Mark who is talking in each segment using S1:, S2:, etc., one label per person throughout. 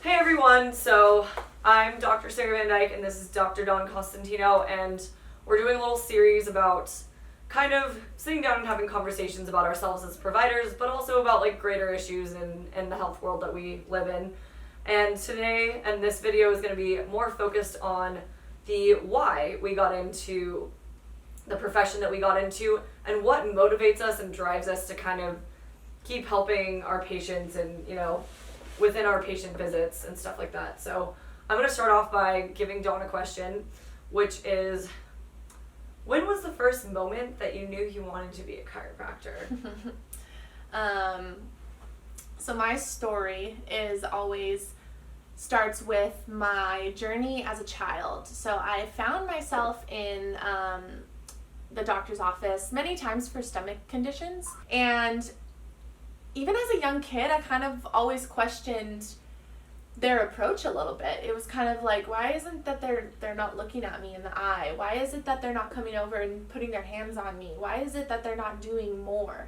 S1: Hey everyone, so I'm Dr. Sara and Dyke and this is Dr. Dawne Costantino, and we're doing a little series about kind of sitting down and having conversations about ourselves as providers, but also about like greater issues in the health world that we live in. And today, and this video is going to be more focused on the why we got into the profession that we got into and what motivates us and drives us to kind of keep helping our patients and, within our patient visits and stuff like that. So I'm going to start off by giving Dawn a question, which is, when was the first moment that you knew you wanted to be a chiropractor?
S2: So my story starts with my journey as a child. So I found myself in the doctor's office many times for stomach conditions, and even as a young kid, I kind of always questioned their approach a little bit. It was kind of like, why isn't that they're not looking at me in the eye? Why is it that they're not coming over and putting their hands on me? Why is it that they're not doing more?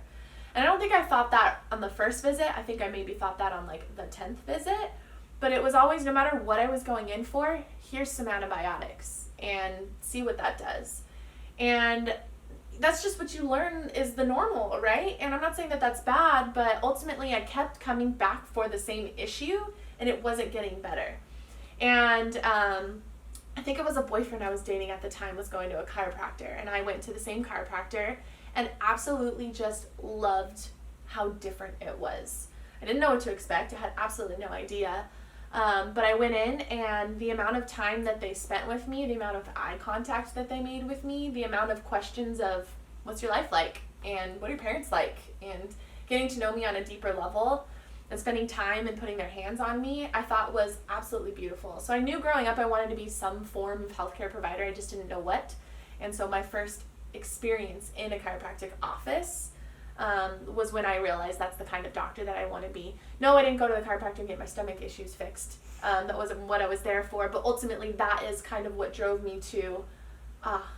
S2: And I don't think I thought that on the first visit. I think I maybe thought that on like the 10th visit. But it was always, no matter what I was going in for, here's some antibiotics and see what that does. And that's just what you learn is the normal, right? And I'm not saying that that's bad, but ultimately I kept coming back for the same issue and it wasn't getting better. And I think it was a boyfriend I was dating at the time was going to a chiropractor, and I went to the same chiropractor and absolutely just loved how different it was. I didn't know what to expect. I had absolutely no idea. But I went in, and the amount of time that they spent with me, the amount of eye contact that they made with me, the amount of questions of what's your life like and what are your parents like, and getting to know me on a deeper level and spending time and putting their hands on me, I thought was absolutely beautiful. So I knew growing up I wanted to be some form of healthcare provider. I just didn't know what. And so my first experience in a chiropractic office was when I realized that's the kind of doctor that I want to be. No, I didn't go to the chiropractor and get my stomach issues fixed. That wasn't what I was there for, but ultimately that is kind of what drove me to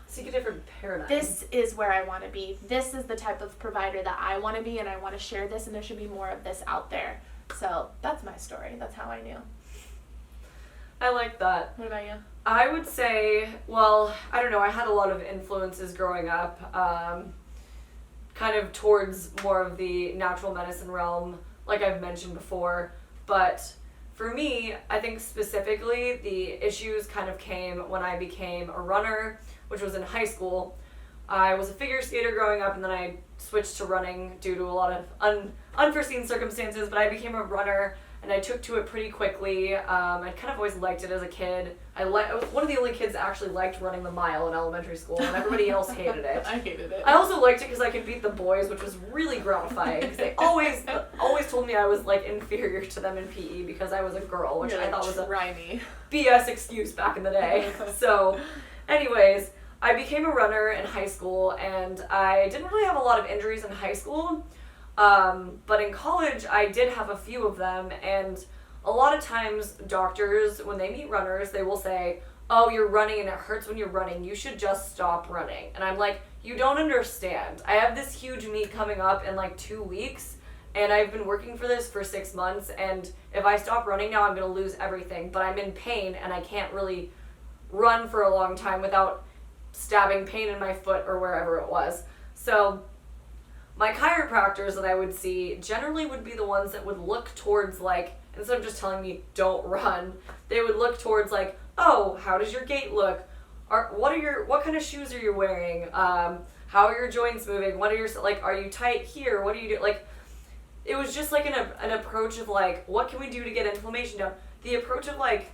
S1: seek a different paradigm.
S2: This is where I want to be. This is the type of provider that I want to be, and I want to share this, and there should be more of this out there. So that's my story. That's how I knew.
S1: I like that.
S2: What about you?
S1: I would say, well, I don't know, I had a lot of influences growing up, kind of towards more of the natural medicine realm, like I've mentioned before. But for me, I think specifically the issues kind of came when I became a runner, which was in high school. I was a figure skater growing up, and then I switched to running due to a lot of unforeseen circumstances, but I became a runner, and I took to it pretty quickly. I kind of always liked it as a kid. I was one of the only kids that actually liked running the mile in elementary school, and everybody else hated it.
S2: I hated it.
S1: I also liked it because I could beat the boys, which was really gratifying, because they always told me I was like inferior to them in PE because I was a girl, which I thought was a BS excuse back in the day. So, anyways, I became a runner in high school, and I didn't really have a lot of injuries in high school. But in college, I did have a few of them, and a lot of times doctors, when they meet runners, they will say, oh, you're running and it hurts when you're running. You should just stop running. And I'm like, you don't understand. I have this huge meet coming up in like 2 weeks, and I've been working for this for 6 months, and if I stop running now, I'm going to lose everything. But I'm in pain, and I can't really run for a long time without stabbing pain in my foot or wherever it was. So my chiropractors that I would see generally would be the ones that would look towards, like, instead of just telling me don't run, they would look towards like, oh, how does your gait look? What kind of shoes are you wearing? How are your joints moving? What are your, like, are you tight here? What do you do? Like, it was just like an approach of like, what can we do to get inflammation down? The approach of like,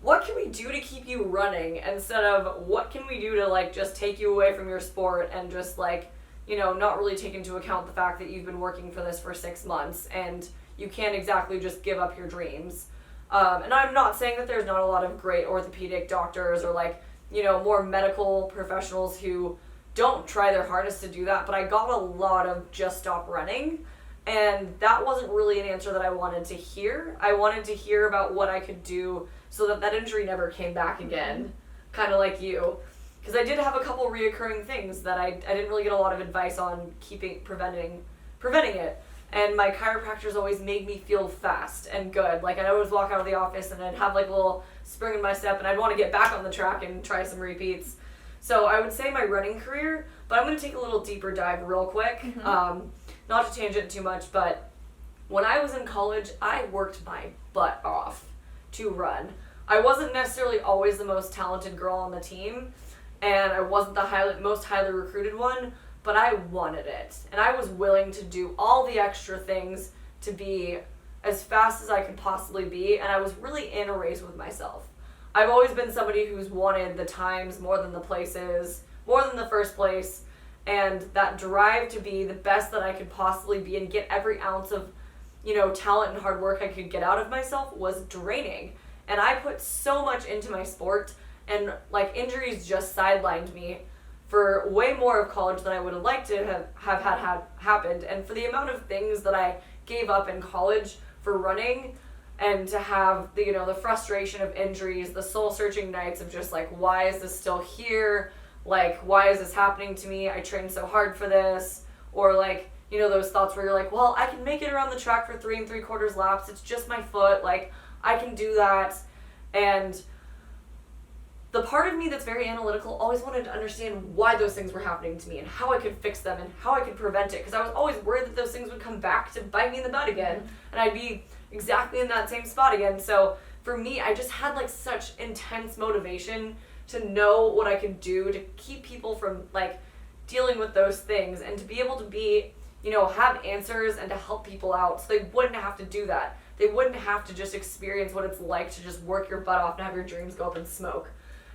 S1: what can we do to keep you running, instead of what can we do to like just take you away from your sport and just like, not really take into account the fact that you've been working for this for 6 months and you can't exactly just give up your dreams. And I'm not saying that there's not a lot of great orthopedic doctors or like, more medical professionals who don't try their hardest to do that, but I got a lot of just stop running, and that wasn't really an answer that I wanted to hear. I wanted to hear about what I could do so that injury never came back again, kind of like you. Because I did have a couple reoccurring things that I didn't really get a lot of advice on preventing it. And my chiropractors always made me feel fast and good. Like, I'd always walk out of the office and I'd have like a little spring in my step and I'd want to get back on the track and try some repeats. So I would say my running career, but I'm going to take a little deeper dive real quick. Mm-hmm. Not to tangent too much, but when I was in college, I worked my butt off to run. I wasn't necessarily always the most talented girl on the team, and I wasn't the most highly recruited one, but I wanted it. And I was willing to do all the extra things to be as fast as I could possibly be, and I was really in a race with myself. I've always been somebody who's wanted the times more than the places, more than the first place, and that drive to be the best that I could possibly be and get every ounce of, talent and hard work I could get out of myself was draining. And I put so much into my sport, and like injuries just sidelined me for way more of college than I would have liked to have had happened. And for the amount of things that I gave up in college for running, and to have the frustration of injuries, the soul searching nights of just like, why is this still here? Like, why is this happening to me? I trained so hard for this. Or like, those thoughts where you're like, well, I can make it around the track for 3 3/4 laps. It's just my foot. Like, I can do that. And the part of me that's very analytical always wanted to understand why those things were happening to me and how I could fix them and how I could prevent it. Because I was always worried that those things would come back to bite me in the butt again. And I'd be exactly in that same spot again. So for me, I just had like such intense motivation to know what I could do to keep people from like dealing with those things, and to be able to be, have answers and to help people out so they wouldn't have to do that. They wouldn't have to just experience what it's like to just work your butt off and have your dreams go up in smoke.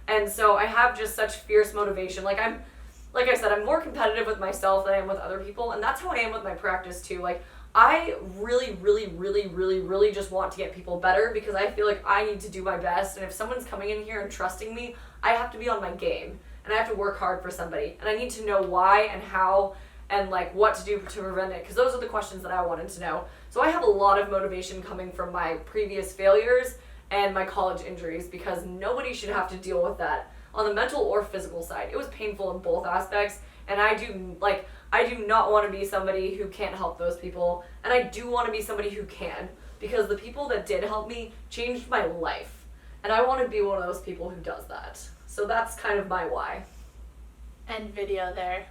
S1: And so I have just such fierce motivation. Like I said, I'm more competitive with myself than I am with other people, and that's how I am with my practice too. Like, I really, really, really, really, really just want to get people better because I feel like I need to do my best. And if someone's coming in here and trusting me, I have to be on my game and I have to work hard for somebody. And I need to know why and how and like what to do to prevent it, because those are the questions that I wanted to know. So I have a lot of motivation coming from my previous failures and my college injuries, because nobody should have to deal with that on the mental or physical side. It was painful in both aspects, and I do not want to be somebody who can't help those people, and I do want to be somebody who can, because the people that did help me changed my life, and I want to be one of those people who does that. So that's kind of my why.
S2: End video there.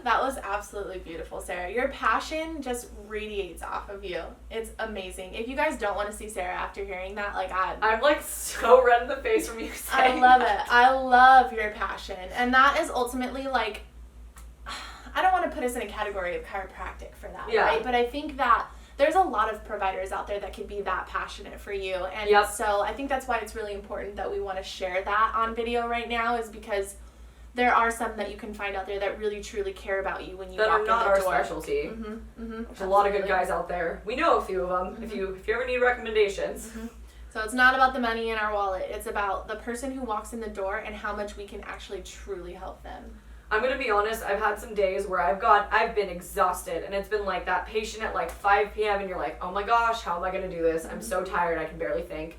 S2: That was absolutely beautiful, Sarah. Your passion just radiates off of you. It's amazing. If you guys don't want to see Sarah after hearing that,
S1: I'm like so red in the face from you saying
S2: I love it. I love your passion. And that is ultimately like, I don't want to put us in a category of chiropractic for that, right? But I think that there's a lot of providers out there that can be that passionate for you. And so I think that's why it's really important that we want to share that on video right now, is because there are some that you can find out there that really truly care about you when you walk in the door. That are not our
S1: specialty. There's a lot of good guys out there. We know a few of them. If you ever need recommendations.
S2: So it's not about the money in our wallet. It's about the person who walks in the door and how much we can actually truly help them.
S1: I'm going to be honest, I've had some days where I've been exhausted, and it's been like that patient at like 5 p.m. and you're like, oh my gosh, how am I going to do this? I'm so tired, I can barely think.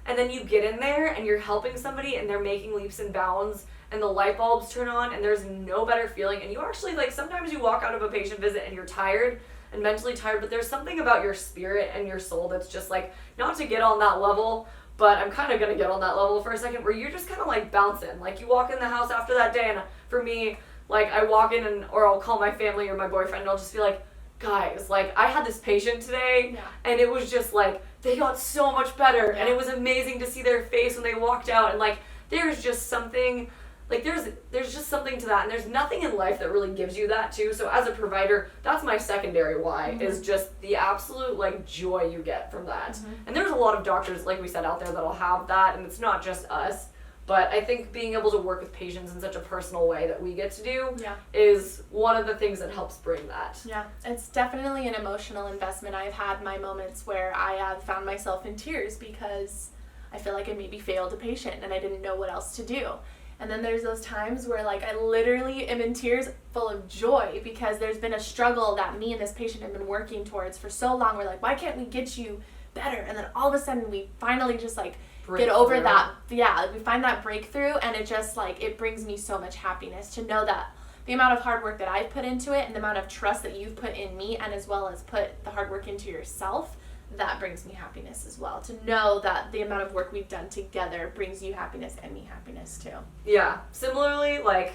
S1: And then you get in there and you're helping somebody and they're making leaps and bounds and the light bulbs turn on and there's no better feeling. And you actually, like, sometimes you walk out of a patient visit and you're tired and mentally tired, but there's something about your spirit and your soul that's just like, not to get on that level, but I'm kind of going to get on that level for a second, where you're just kind of like bouncing. Like, you walk in the house after that day, and for me, like, I walk in or I'll call my family or my boyfriend and I'll just be like, guys, like, I had this patient today and it was just like, they got so much better and it was amazing to see their face when they walked out, and like, there's just something, like, there's just something to that, and there's nothing in life that really gives you that too. So as a provider, that's my secondary why, is just the absolute like joy you get from that. And there's a lot of doctors, like we said, out there that'll have that, and it's not just us. But I think being able to work with patients in such a personal way that we get to do is one of the things that helps bring that.
S2: Yeah, it's definitely an emotional investment. I've had my moments where I have found myself in tears because I feel like I maybe failed a patient and I didn't know what else to do. And then there's those times where, like, I literally am in tears full of joy because there's been a struggle that me and this patient have been working towards for so long. We're like, why can't we get you better? And then all of a sudden we finally just, like, get over that. Yeah, we find that breakthrough, and it just, like, it brings me so much happiness to know that the amount of hard work that I've put into it and the amount of trust that you've put in me, and as well as put the hard work into yourself, that brings me happiness as well. To know that the amount of work we've done together brings you happiness and me happiness too.
S1: Yeah. Similarly, like,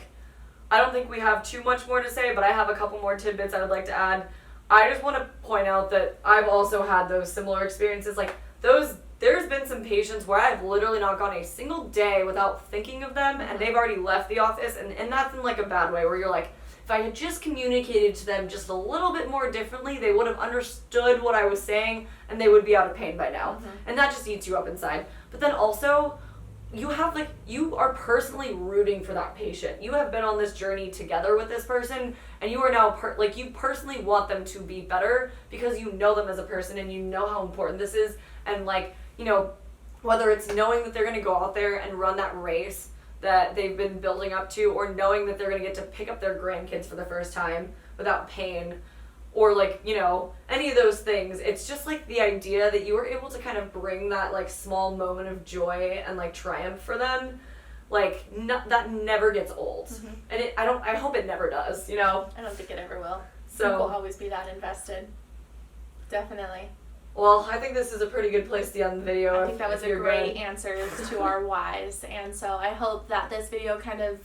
S1: I don't think we have too much more to say, but I have a couple more tidbits I would like to add. I just want to point out that I've also had those similar experiences. Like, there's been some patients where I've literally not gone a single day without thinking of them, and they've already left the office, and that's in, like, a bad way, where you're like, if I had just communicated to them just a little bit more differently, they would have understood what I was saying, and they would be out of pain by now. And that just eats you up inside. But then also, you are personally rooting for that patient. You have been on this journey together with this person, and you are now, you personally want them to be better because you know them as a person and you know how important this is. And, like, you know, whether it's knowing that they're going to go out there and run that race that they've been building up to, or knowing that they're going to get to pick up their grandkids for the first time without pain, or, like, you know, any of those things. It's just, like, the idea that you were able to kind of bring that, like, small moment of joy and, like, triumph for them, like, that never gets old. And I hope it never does, you know?
S2: I don't think it ever will.
S1: So
S2: people will always be that invested. Definitely.
S1: Well, I think this is a pretty good place to end the video.
S2: I think that was a great answer to our whys, and so I hope that this video kind of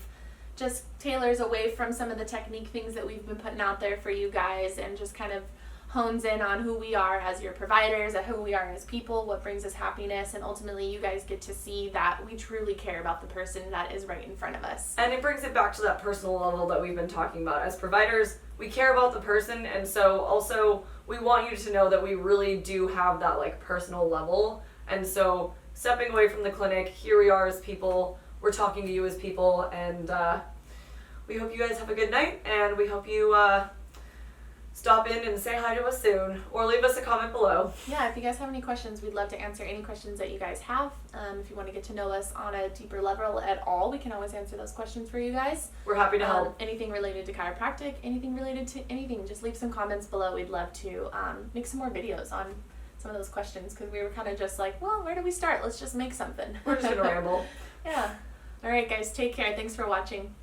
S2: just tailors away from some of the technique things that we've been putting out there for you guys, and just kind of hones in on who we are as your providers, and who we are as people, what brings us happiness, and ultimately you guys get to see that we truly care about the person that is right in front of us.
S1: And it brings it back to that personal level that we've been talking about. As providers, we care about the person, and so also we want you to know that we really do have that, like, personal level. And so stepping away from the clinic, here we are as people, we're talking to you as people, and we hope you guys have a good night, and we hope you stop in and say hi to us soon, or leave us a comment below.
S2: Yeah, if you guys have any questions, we'd love to answer any questions that you guys have. If you want to get to know us on a deeper level at all, we can always answer those questions for you guys.
S1: We're happy to help.
S2: Anything related to chiropractic, anything related to anything, just leave some comments below. We'd love to make some more videos on some of those questions, because we were kind of just like, well, where do we start? Let's just make something.
S1: We're just gonna ramble.
S2: Yeah. All right, guys, take care. Thanks for watching.